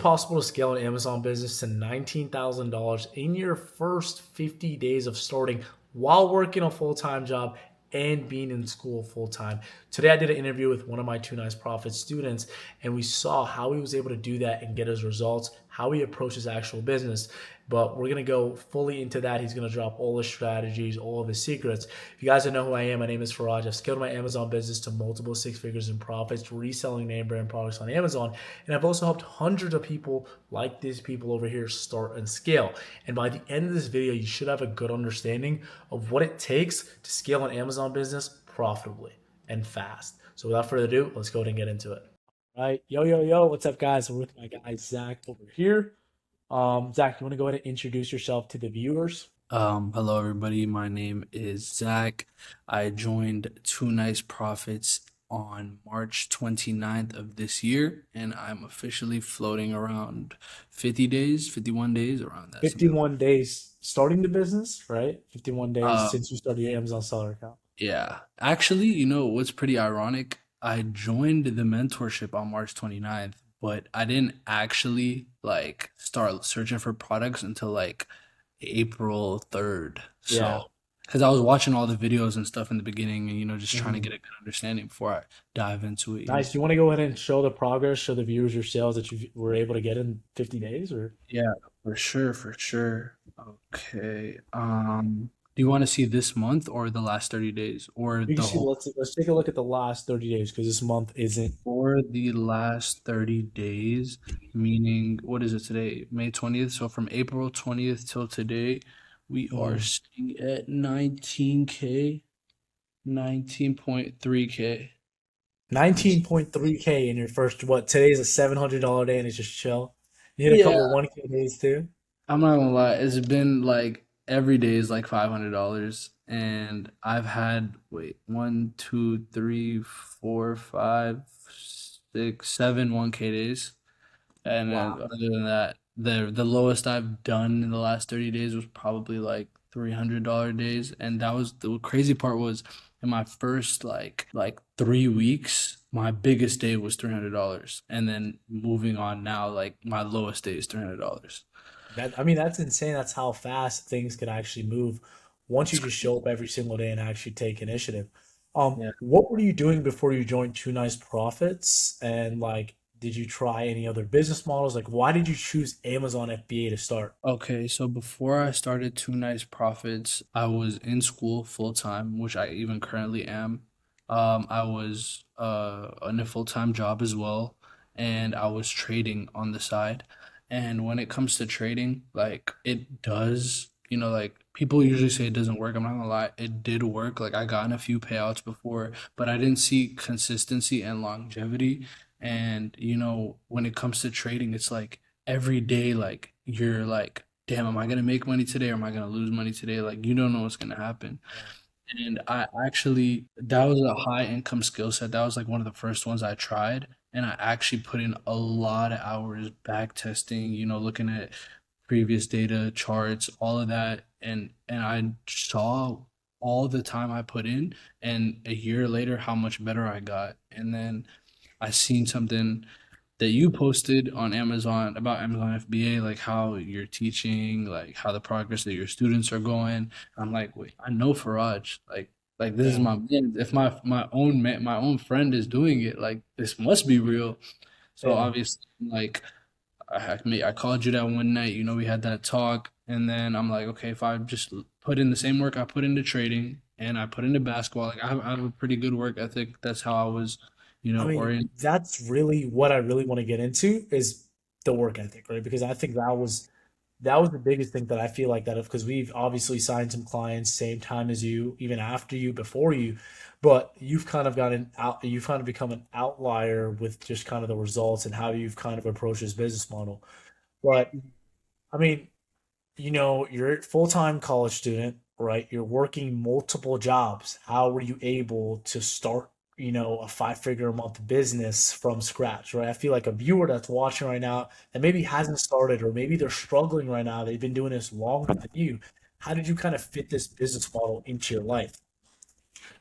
possible to scale an Amazon business to $19,000 in your first 50 days of starting while working a full time job and being in school full time. Today, I did an interview with one of my Two Nice Profits students, and we saw how he was able to do that and get his results, how he approaches actual business. But we're gonna go fully into that. He's gonna drop all his strategies, all of his secrets. If you guys don't know who I am, my name is Faraj. I've scaled my Amazon business to multiple six figures in profits, reselling name brand products on Amazon. And I've also helped hundreds of people like these people over here start and scale. And by the end of this video, you should have a good understanding of what it takes to scale an Amazon business profitably and fast. So without further ado, let's go ahead and get into it. All right. Yo, yo, yo. What's up, guys? I'm with my guy, Zach, over here. Zach, you want to go ahead and introduce yourself to the viewers? Hello everybody. My name is Zack. I joined Two Nice Profits on March 29th of this year, and I'm officially floating around 50 days, 51 days around that. 51 days starting the business, right? 51 days Uh, since you started your Amazon seller account. yeah. Actually, you know what's pretty ironic? I joined the mentorship on March 29th, but I didn't actually like start searching for products until like April 3rd. Yeah. So, because I was watching all the videos and stuff in the beginning and, just trying to Mhm. get a good understanding before I dive into it. Nice. Do you want to go ahead and show the progress, show the viewers your sales that you were able to get in 50 days? Or Yeah, for sure, for sure. Okay. Do you want to see this month or the last 30 days or you can the see, whole? let's take a look at the last 30 days because this month isn't. For the last 30 days, meaning what is it today? May 20th. So from April 20th till today, we are Mhm. sitting at 19K, 19.3K. Yes. 19.3K in your first, what, today's a $700 day and it's just chill. You hit a Yeah, couple 1K days too. I'm not gonna lie, it's been like every day is like $500. And I've had, wait, one, two, three, four, five, six, seven 1K days. And then Wow. other than that, the lowest I've done in the last 30 days was probably like $300 days. And that was the crazy part was in my first like 3 weeks, my biggest day was $300. And then moving on now, like my lowest day is $300. That I mean, that's insane. That's how fast things can actually move once you It's just crazy. show up every single day and actually take initiative. Yeah. What were you doing before you joined Two Nice Profits? And like, did you try any other business models? Like, why did you choose Amazon FBA to start? Okay, so before I started Two Nice Profits, I was in school full time, which I even currently am. I was in a full-time job as well, and I was trading on the side. And when it comes to trading, like it does, like people usually say it doesn't work. I'm not gonna lie, it did work. Like I gotten a few payouts before, but I didn't see consistency and longevity. And when it comes to trading, it's like every day, like you're like, damn, am I gonna make money today or am I gonna lose money today? Like you don't know what's gonna happen. Yeah. And I actually, that was a high income skill set. That was like one of the first ones I tried. And I actually put in a lot of hours back testing, looking at previous data, charts, all of that. And I saw all the time I put in and a year later how much better I got. And then I seen something that you posted on Amazon about Amazon FBA, like how you're teaching, like how the progress that your students are going. I'm like, wait, I know Faraj, like this is Yeah. my man. If my own friend is doing it, like this must be real. So Yeah. obviously, like I called you that one night. We had that talk, and then I'm like, okay, if I just put in the same work I put into trading and I put into basketball, like I have a pretty good work ethic. That's how I was, I mean, oriented. that's really what I really want to get into is the work ethic, right? Because I think that was the biggest thing that I feel like that because we've obviously signed some clients same time as you, even after you, before you, but you've kind of become an outlier with just kind of the results and how you've kind of approached this business model. But I mean, you're a full-time college student, right? You're working multiple jobs. How were you able to start, a five-figure a month business from scratch, right? I feel like a viewer that's watching right now that maybe hasn't started or maybe they're struggling right now, they've been doing this longer than you. How did you kind of fit this business model into your life?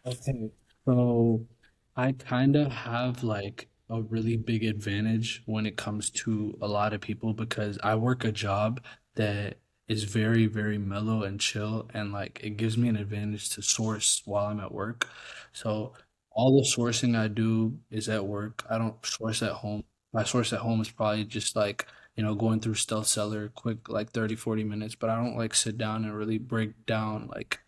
Okay. So I kind of have like a really big advantage when it comes to a lot of people because I work a job that is very, very mellow and chill, and like it gives me an advantage to source while I'm at work. So all the sourcing I do is at work. I don't source at home. My source at home is probably just like, going through Stealth Seller quick, like 30, 40 minutes, but I don't like sit down and really break down like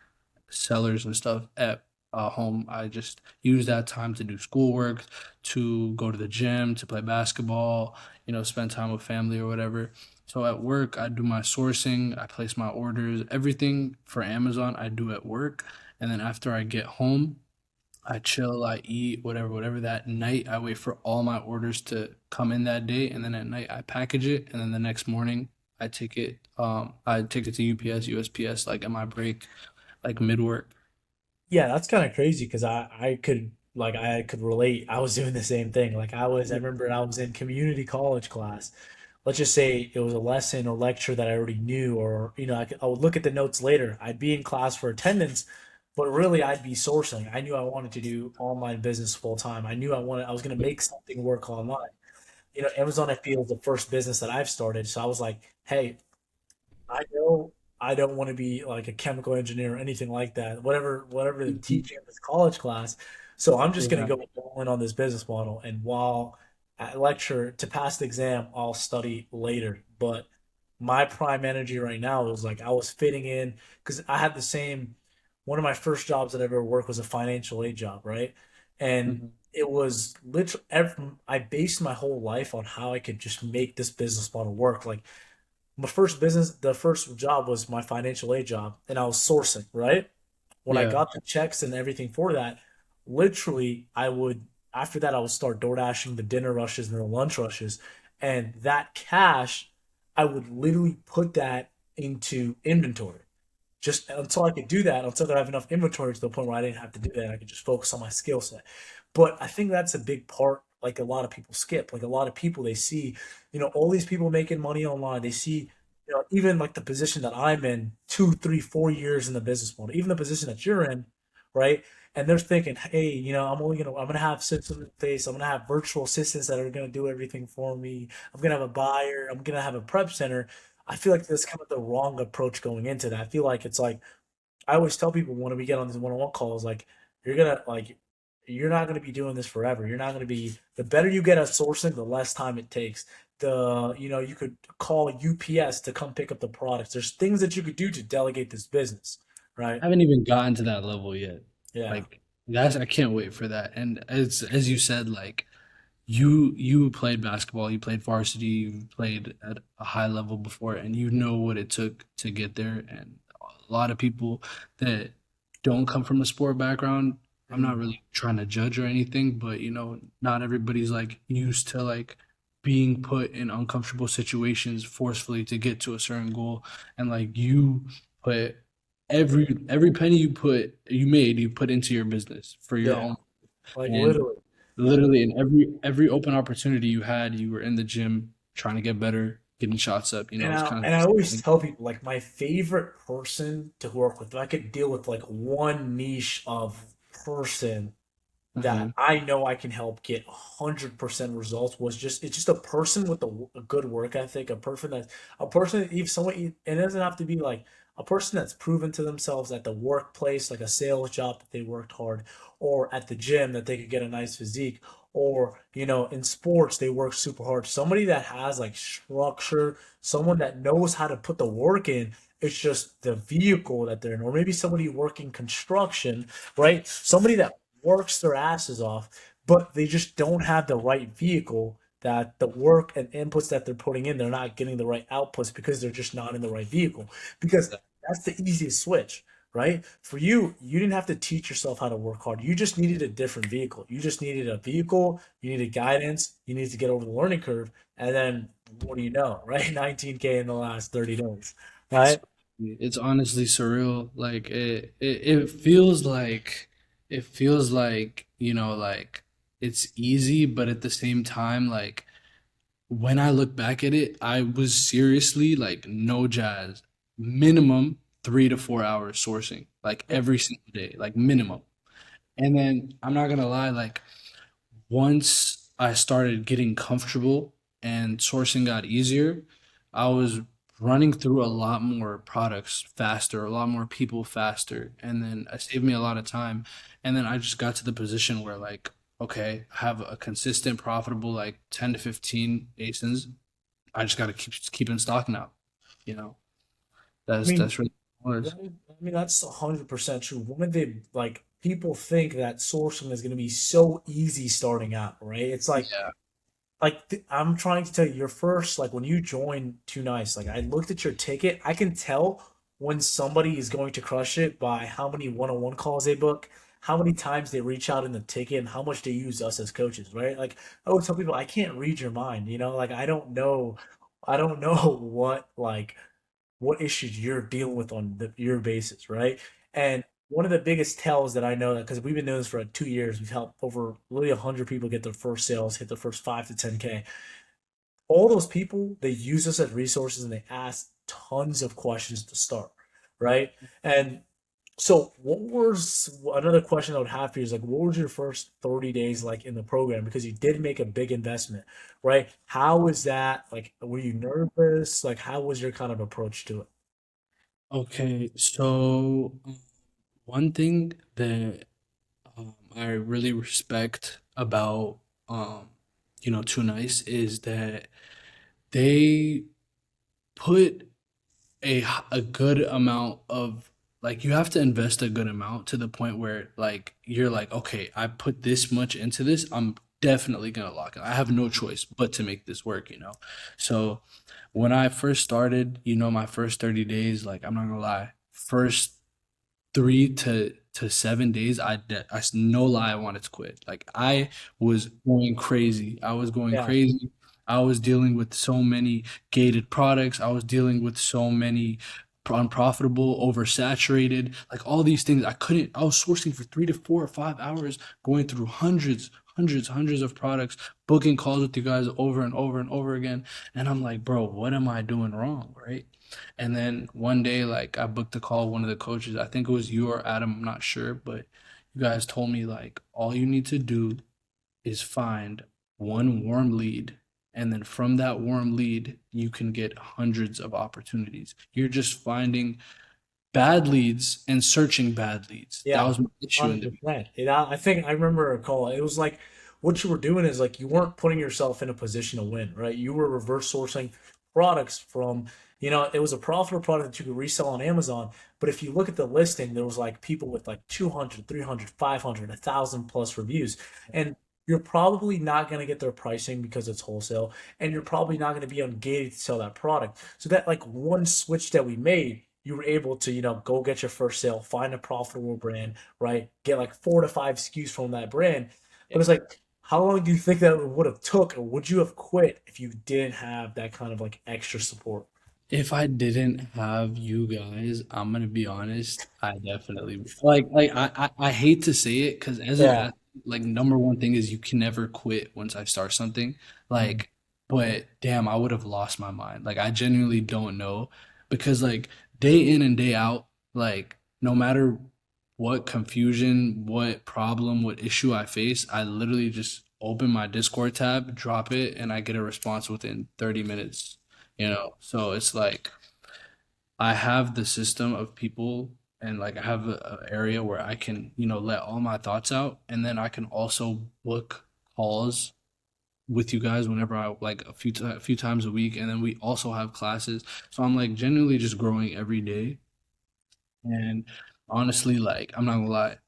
sellers and stuff at home. I just use that time to do schoolwork, to go to the gym, to play basketball, spend time with family or whatever. So at work, I do my sourcing, I place my orders, everything for Amazon, I do at work. And then after I get home, I chill, I eat, whatever. That night, I wait for all my orders to come in that day, and then at night I package it, and then the next morning I take it to UPS, USPS, like at my break, like mid work. Yeah, that's kind of crazy because I could relate. I was doing the same thing. I remember I was in community college class. Let's just say it was a lesson or lecture that I already knew, or I would look at the notes later. I'd be in class for attendance, but really I'd be sourcing. I knew I wanted to do online business full time. I knew I was going to make something work online. Amazon FBA was the first business that I've started, so I was like, hey, I know I don't want to be like a chemical engineer or anything like that. Whatever the Mhm. teaching in this college class. So I'm just going Yeah. to go all in on this business model. And while at lecture to pass the exam, I'll study later. But my prime energy right now was like I was fitting in because I had the same. One of my first jobs that I ever worked was a financial aid job, right? And Mhm. it was literally I based my whole life on how I could just make this business model work. Like the first job was my financial aid job, and I was sourcing, right? When I Yeah. got the checks and everything for that, literally, after that, I would start door dashing the dinner rushes and the lunch rushes. And that cash, I would literally put that into inventory just until I could do that, until I have enough inventory to the point where I didn't have to do that. I could just focus on my skill set. But I think that's a big part, like a lot of people skip. Like a lot of people, they see, all these people making money online. They see, even like the position that I'm in, 2, 3, 4 years in the business model, even the position that you're in, right? And they're thinking, hey, I'm gonna have systems in place. I'm gonna have virtual assistants that are gonna do everything for me. I'm gonna have a buyer. I'm gonna have a prep center. I feel like that's kind of the wrong approach going into that. I feel like it's like I always tell people when we get on these one-on-one calls, like you're gonna like you're not gonna be doing this forever. You're not gonna be the better you get at sourcing, the less time it takes. You could call UPS to come pick up the products. There's things that you could do to delegate this business, right? I haven't even gotten to that level yet. Yeah. Like I can't wait for that. And as you said, like you played basketball, you played varsity, you played at a high level before, and you know what it took to get there. And a lot of people that don't come from a sport background, I'm not Mm. really trying to judge or anything, but not everybody's like used to like being put in uncomfortable situations forcefully to get to a certain goal. And like you put every penny you put into your business for your Yeah. own. Like And literally. literally in every open opportunity you had, you were in the gym trying to get better, getting shots up. And It's I kind and I always of tell people like my favorite person to work with, if I could deal with like one niche of person that hmm I know I can help get 100% results was it's just a person with a good work ethic, a person, if someone, it doesn't have to be like a person that's proven to themselves at the workplace, like a sales job that they worked hard, or at the gym that they could get a nice physique, or, in sports, they work super hard. Somebody that has like structure, someone that knows how to put the work in. It's just the vehicle that they're in, or maybe somebody working construction, right? Somebody that works their asses off, but they just don't have the right vehicle that the work and inputs that they're putting in, they're not getting the right outputs because they're just not in the right vehicle. Because that's the easiest switch, right? For you, you didn't have to teach yourself how to work hard. You just needed a different vehicle. You just needed a vehicle, you needed guidance, you needed to get over the learning curve, and then what do you know, right? 19K in the last 30 days, it's right? it's honestly surreal. Like it feels like like it's easy, but at the same time, like when I look back at it, I was seriously like no jazz, minimum 3 to 4 hours sourcing, like Yeah. every single day, like minimum. And then I'm not gonna lie, like once. I started getting comfortable and sourcing got easier, I was running through a lot more products faster, a lot more people faster, and then it saved me a lot of time. And then I just got to the position where like, okay, I have a consistent, profitable like 10 to 15 ASINs. I just got to keep in stock now. You know, I mean, that's really what it was. right? I mean, that's 100% true. One of the like people think that sourcing is going to be so easy starting out, right? It's Yeah. I'm trying to tell you, your first like when you join Too Nice, like I looked at your ticket, I can tell when somebody is going to crush it by how many one-on-one calls they book, how many times they reach out in the ticket, and how much they use us as coaches, right? Like I would tell people, I can't read your mind, like I don't know what issues you're dealing with on your basis, right? And one of the biggest tells that I know that because we've been doing this for 2 years, we've helped over really 100 people get their first sales, hit their first 5 to 10K. All those people, they use us as resources and they ask tons of questions to start, right? And so, what was another question I would have for you is like, what was your first 30 days like in the program? Because you did make a big investment, right? How was that? Like, were you nervous? Like, how was your kind of approach to it? Okay, so one thing that I really respect about Too Nice is that they put a good amount of like you have to invest a good amount to the point where like you're like, okay, I put this much into this, I'm definitely gonna lock it. I have no choice but to make this work. So when I first started, my first 30 days, like I'm not gonna lie, first 3 to 7 days, no lie, I wanted to quit. Like I was going crazy. I was going Yeah. crazy. I was dealing with so many gated products. I was dealing with so many unprofitable, oversaturated, like all these things. I was sourcing for 3 to 4 or 5 hours, going through hundreds of products, booking calls with you guys over and over and over again. And I'm like, bro, what am I doing wrong? Right. And then one day, like I booked a call with one of the coaches. I think it was you or Adam, I'm not sure, but you guys told me like all you need to do is find one warm lead. And then from that warm lead, you can get hundreds of opportunities. You're just finding bad leads and searching bad leads. That Yeah, was my issue in the beginning. 100%. I think I remember a call. It was like what you were doing is like you weren't putting yourself in a position to win, right? You were reverse sourcing products from, it was a profitable product that you could resell on Amazon. But if you look at the listing, there was like people with like 200, 300, 500, 1,000 plus reviews. And you're probably not going to get their pricing because it's wholesale. And you're probably not going to be ungated to sell that product. So that like one switch that we made, you were able to, go get your first sale, find a profitable brand, right? Get like 4 to 5 SKUs from that brand. But it's like, how long do you think that would have took, or would you have quit if you didn't have that kind of like extra support? If I didn't have you guys, I'm gonna be honest, I definitely like I hate to say it because as an Yeah. athlete, like number one thing is you can never quit once I start something. Mhm. Like, but damn, I would have lost my mind. Like I genuinely don't know because like day in and day out, like no matter what confusion, what problem, what issue I face, I literally just open my Discord tab, drop it, and I get a response within 30 minutes. So it's like I have the system of people and like I have a area where I can let all my thoughts out, and then I can also book calls with you guys whenever I like a few times a week, and then we also have classes. So I'm like genuinely just growing every day. And honestly, like I'm not gonna lie,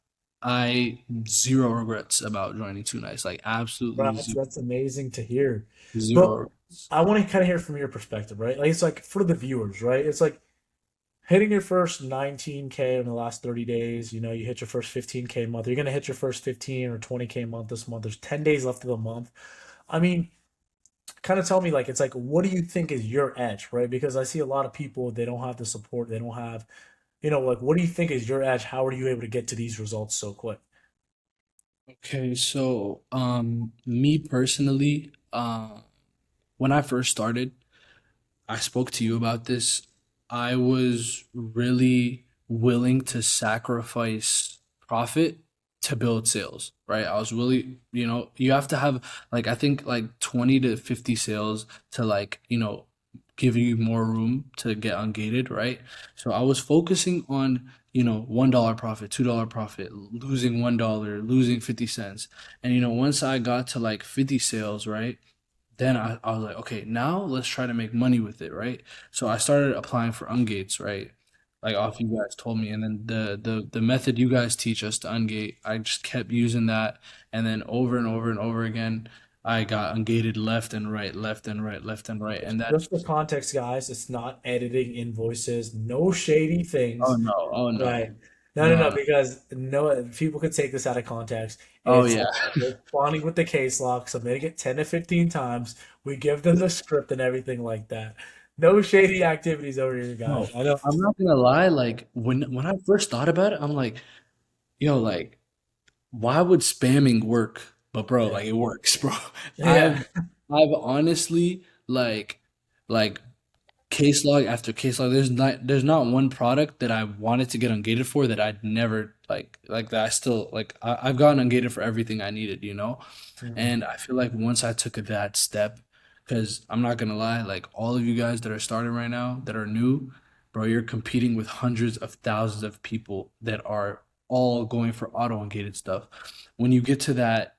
I zero regrets about joining Too Nice. Like Bro, absolutely that's amazing to hear. zero But regrets. I want to kind of hear from your perspective, right? Like it's like for the viewers, right? It's like hitting your first 19K in the last 30 days, you hit your first 15K month. You're gonna hit your first 15 or 20K month this month. There's 10 days left of the month. I mean, kind of tell me like it's like what do you think is your edge, right? Because I see a lot of people they don't have the support, they don't have, like what do you think is your edge? How are you able to get to these results so quick? Okay, so me personally, when I first started, I spoke to you about this. I was really willing to sacrifice profit to build sales, right? I was really, you have to have like I think like 20 to 50 sales to like, give you more room to get ungated, right? So I was focusing on, $1 profit, $2 profit, losing $1, losing 50 cents. And once I got to like 50 sales, right? Then I was like, okay, now let's try to make money with it, right? So I started applying for ungates, right? Like off you guys told me, and then the method you guys teach us to ungate, I just kept using that, and then over and over and over again, I got ungated left and right, left and right, left and right, and that Just for context, guys, it's not editing invoices, no shady oh things. no, oh Right. no, No, no, no, no, no. because no people could take this out of context. Oh It's yeah, like responding with the case lock, submitting it 10 to 15 times. We give them the script and everything like that. No shady activities over here, no, guys. I know. I'm not gonna lie. Like when I first thought about it, I'm like, yo, like why would spamming work? But bro, Yeah. like it works, bro. Yeah. I've honestly like case log after case log. There's not one product that I wanted to get ungated for that I'd never like that I still like I've gotten ungated for everything I needed, Mhm. and I feel like once I took that step, because I'm not gonna lie, like all of you guys that are starting right now that are new, bro, you're competing with hundreds of thousands of people that are all going for auto ungated stuff. When you get to that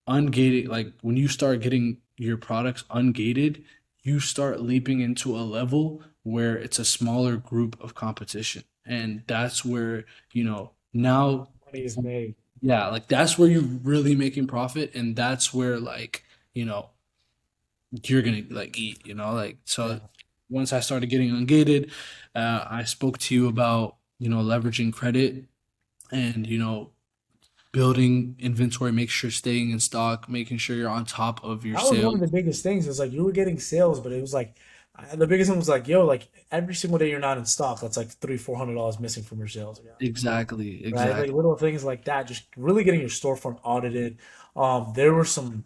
ungated, like when you start getting your products ungated, you start leaping into a level where it's a smaller group of competition. And that's where, now, Money is made. yeah, like that's where you're really making profit. And that's where, like, you know, you're gonna like eat, like, so Yeah. once I started getting ungated, I spoke to you about, leveraging credit and, building inventory, make sure staying in stock, making sure you're on top of your That was one of sales. the biggest things. It's like you were getting sales, but it was like the biggest thing was like, yo, like every single day you're not in stock. That's like $300-400 missing from your sales. Yeah. Exactly, Right? Like exactly. little things like that, just really getting your storefront audited. There were some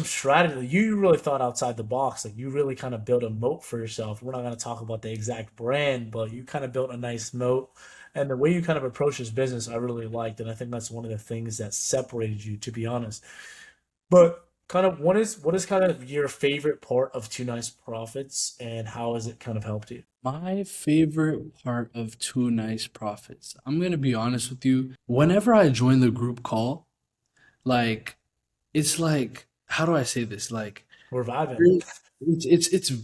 strategy. You really thought outside the box. Like you really kind of built a moat for yourself. We're not going to talk about the exact brand, but you kind of built a nice moat. And the way you kind of approach this business, I really liked, and I think that's one of the things that separated you, to be honest. But kind of what is kind of your favorite part of Two Nice Profits, and how has it kind of helped you? My favorite part of Two Nice Profits, I'm gonna be honest with you. Whenever I join the group call, like it's like, how do I say this? Like We're vibing. very- it's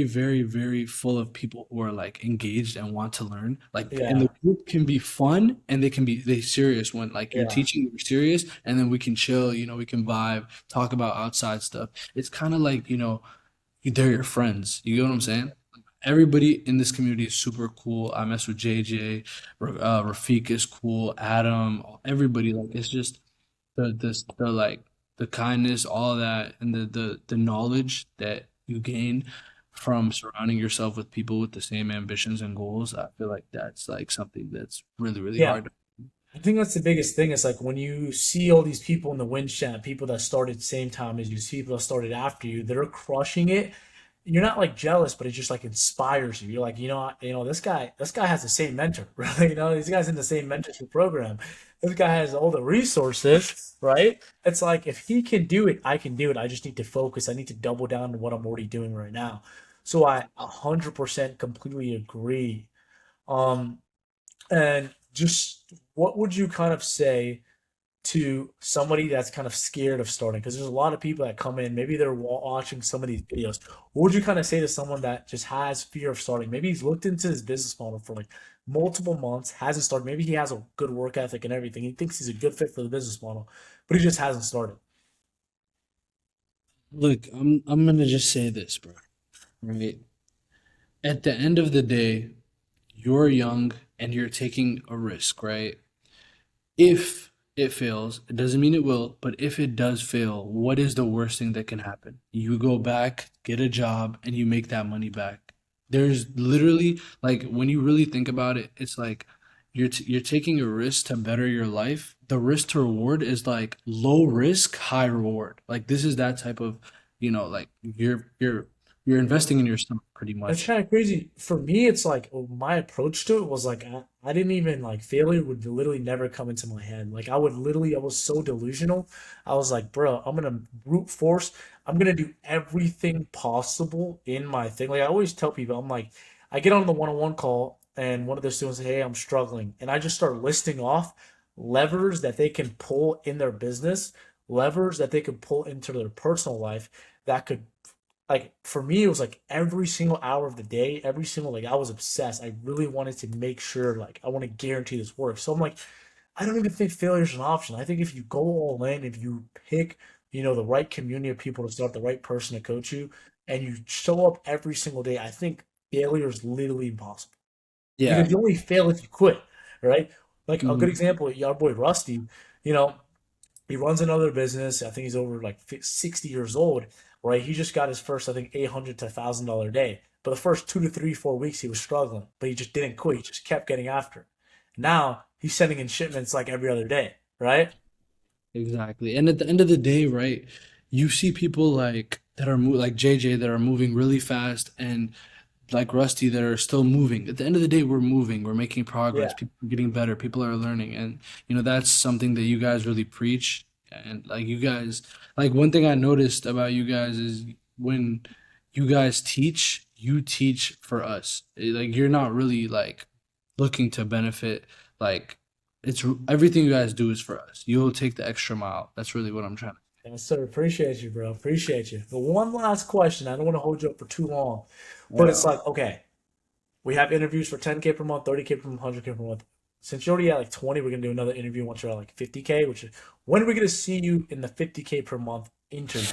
very, very full of people who are like engaged and want to learn. Like, and the Yeah, group can be fun and they serious when like you're yeah, teaching, you're serious, and then we can chill, we can vibe, talk about outside stuff. It's kind of like, they're your friends. You get what I'm saying? Everybody in this community is super cool. I mess with JJ, Rafiq is cool, Adam, everybody. Like it's just the like the kindness, all that, and the knowledge that you gain from surrounding yourself with people with the same ambitions and goals. I feel like that's like something that's really, really yeah. hard. I think that's the biggest thing. It's like when you see all these people in the wind chat, people that started same time as you, see people that started after you, they're crushing it. You're not like jealous, but it just like inspires you. You're like, this guy has the same mentor, right? These guys in the same mentorship program. This guy has all the resources, right? It's like if he can do it, I can do it. I just need to focus. I need to double down on what I'm already doing right now. So I 100% completely agree. Um, and just what would you kind of say to somebody that's kind of scared of starting? Because there's a lot of people that come in, maybe they're watching some of these videos. What would you kind of say to someone that just has fear of starting? Maybe he's looked into his business model for like multiple months, hasn't started. Maybe he has a good work ethic and everything. He thinks he's a good fit for the business model, but he just hasn't started. Look, I'm gonna just say this, bro. Right? At the end of the day, you're young and you're taking a risk, right? If it fails, it doesn't mean it will, but if it does fail, what is the worst thing that can happen? You go back, get a job, and you make that money back. There's literally, like, when you really think about it, it's like you're taking a risk to better your life. The risk to reward is like low risk, high reward. Like this is that type of, like you're You're investing in yourself pretty It's much. kind of crazy. For me, it's like my approach to it was like I didn't even like failure would literally never come into my head. Like I was so delusional. I was like, bro, I'm gonna brute force. I'm gonna do everything possible in my thing. Like I always tell people, I'm like, I get on the one-on-one call and one of the students say, hey, I'm struggling, and I just start listing off levers that they can pull in their business, levers that they could pull into their personal life that could like for me it was like every single hour of the day, every single like I was obsessed. I really wanted to make sure like I want to guarantee this works. So I'm like, I don't even think failure is an option. I think if you go all in, if you pick, the right community of people to start, the right person to coach you, and you show up every single day, I think failure is literally impossible. Yeah. Because you only fail if you quit, right? Like a good Mhm. example, our boy Rusty, you know, he runs another business. I think he's over like 60 years old, right? He just got his first, I think, 800 to $1,000 day. But the first 2 to 3, 4 weeks, he was struggling, but he just didn't quit. He just kept getting after it. Now he's sending in shipments like every other day, right? Exactly. And at the end of the day, right, you see people like JJ that are moving really fast and like Rusty that are still moving. At the end of the day, we're moving, we're making progress, Yeah. people are getting better, people are learning. And that's something that you guys really preach. And like you guys, like one thing I noticed about you guys is when you guys teach, you teach for us. Like you're not really like looking to benefit like it's everything you guys do is for us. You'll take the extra mile. That's really what I'm trying to. Yes, sir. Appreciate you, bro. Appreciate you. But one last question. I don't want to hold you up for too long, but it's Yeah. like, okay, we have interviews for 10K per month, 30K per month, 100K per month. Since you're already at like 20, we're gonna do another interview once you're at like 50K. Which is when are we gonna see you in the 50K per month interview?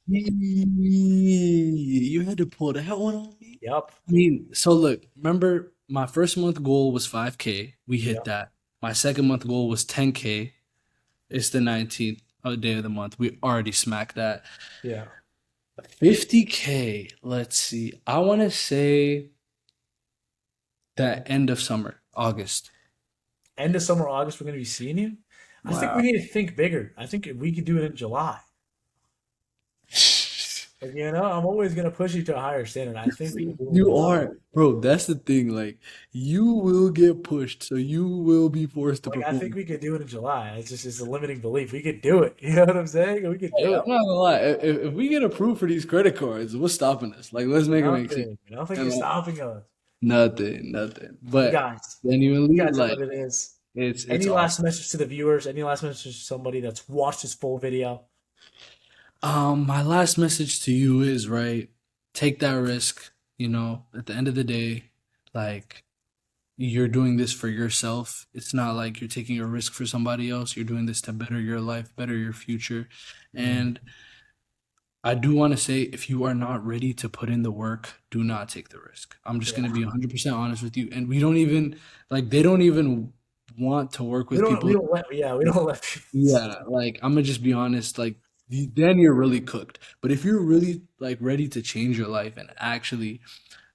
You had to pull that one on me. Yep. I mean, so look, remember my first month goal was 5K. We hit Yep. that. My second month goal was 10K. It's the 19th day of the month. We already smacked that. Yeah. 50K. Let's see. I want to say that end of summer, August. End of summer, August, we're gonna be seeing you. I think we Wow. need to think bigger. I think we could do it in July. Like, I'm always gonna push you to a higher standard. I think we can do it in You July. are, bro. That's the thing. Like, you will get pushed, so you will be forced to Like, I think perform. we could do it in July. It's a limiting belief. We could do it. You know what I'm saying? We could Hey, do I'm it. not gonna lie. If we get approved for these credit cards, what's stopping us? Like, let's make it make sense. Nothing. Nothing And, is stopping us. nothing, nothing. But But guys, you genuinely, guys know like, what it is. it's Any last awesome. message to the viewers? Any last message to somebody that's watched this full video? My last message to you is right. Take that risk. At the end of the day, like, you're doing this for yourself. It's not like you're taking a risk for somebody else. You're doing this to better your life, better your future. Mm, And I do want to say if you are not ready to put in the work, do not take the risk. I'm just going to yeah. be 100% honest with you. And we don't even like they don't even want to work We with don't we people. don't let yeah, we don't let people Yeah, like I'm gonna just be honest, like then you're really cooked. But if you're really like ready to change your life and actually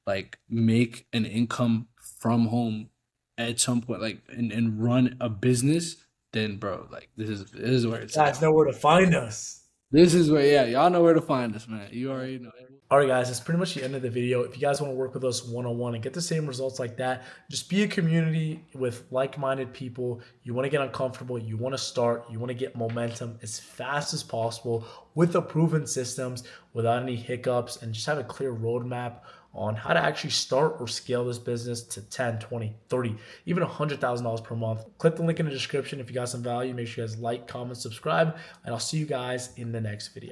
like make an income from home at some point, like and run a business, then bro, like this is where it's guys at. know where to find us. This is where, yeah, y'all know where to find us, man. You already know. All right, guys, that's pretty much the end of the video. If you guys want to work with us one on one and get the same results like that, just be a community with like minded people. You want to get uncomfortable, you want to start, you want to get momentum as fast as possible with the proven systems without any hiccups, and just have a clear roadmap on how to actually start or scale this business to 10, 20, 30, even $100,000 per month. Click the link in the description if you got some value. Make sure you guys like, comment, subscribe, and I'll see you guys in the next video.